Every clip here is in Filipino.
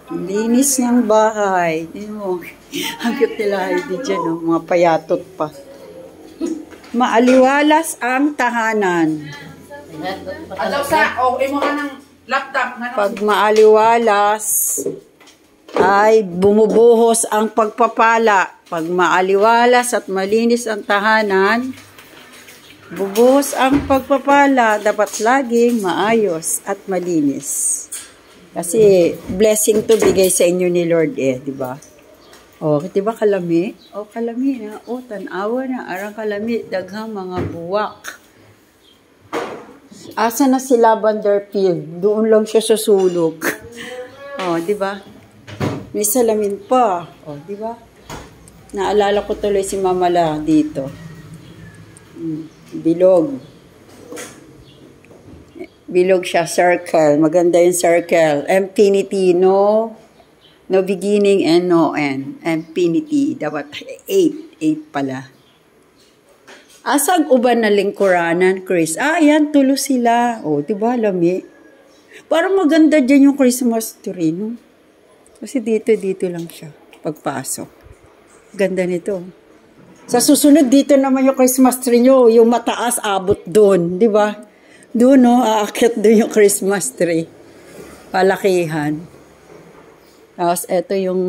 Ang linis ng bahay. Ano, hanggang nila Heidi dyan, oh, mga payatot pa. Maaliwalas ang tahanan. Alaw sa, okay mo ka ng laptop. Pag maaliwalas, ay bumubuhos ang pagpapala. Pag maaliwalas at malinis ang tahanan, bubuhos ang pagpapala. Dapat laging maayos at malinis. Kasi blessing to bigay sa inyo ni Lord di ba? Oh, di ba kalami? Oh, kalami na. Oh, tanawa na. Arang kalami, daghang mga buwak. Asa na si Lavender Field? Doon lang siya sa sulok. Oh, di ba? May salamin pa. Oh, di ba? Naalala ko tuloy si Mama La dito. Bilog. Bilog siya, circle. Maganda yung circle. Infinity, no beginning and no end. Infinity. Dapat 8. 8 pala. Asang uban na lingkuranan, Chris? Ayan, tulo sila. O, diba, lami? Parang maganda dyan yung Christmas tree, no? Kasi dito lang siya. Pagpasok. Ganda nito. Sa susunod, dito naman yung Christmas tree nyo. Yung mataas, abot doon. Diba? Doon, no? Aakyat doon yung Christmas tree. Palakihan. Tapos, ito yung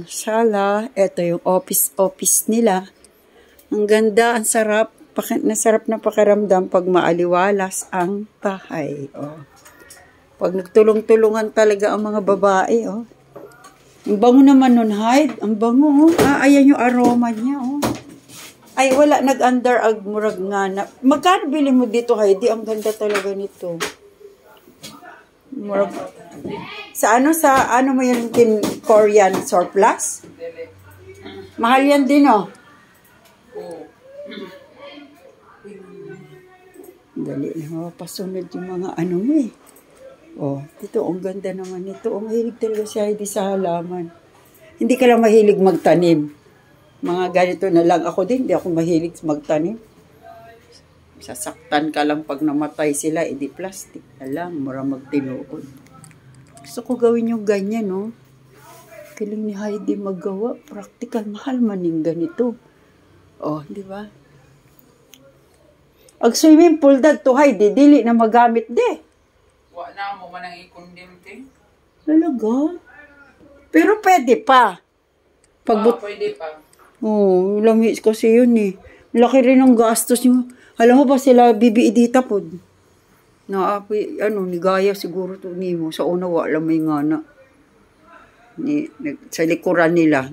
sala. Ito yung office nila. Ang ganda, ang sarap. Nasarap na pakiramdam pag maaliwalas ang bahay. Oh. Pag nagtulong-tulungan talaga ang mga babae. Oh. Ang bango naman nun, Hyde. Ang bango. Oh. Ayan yung aroma niya. Oh. Ay, wala, nag-under agmurag nga na. Magkano bili mo dito, Heidi? Ang ganda talaga nito. Murag. Sa ano mo yung Korean surplus? Mahal yan din, oh. Dali na mapasunod yung mga ano mo, eh. Oh, ito, ang ganda naman nito. Oh, mahilig talaga si Heidi sa halaman. Hindi ka lang mahilig magtanim. Mga ganito na lang. Ako din, hindi ako mahilig magtanim. Sasaktan ka lang pag namatay sila, edi plastic na lang, mura magtinuod. Gusto ko gawin yung ganyan, no? Kiling ni Heidi maggawa. Practical, mahal maning ganito. Oh, di ba? Ang swimming pool to Heidi, dili na magamit di. Wala mo man ang i-condemn. Talaga? Pero pwede pa. Pwede pa. Oh, lamis kasi yun eh. Laki rin ang gastos nyo. Alam mo ba sila bibiidita po? Naapoy, ni Gaya siguro to nimo. Sa una wala may ngana. Sa likuran nila.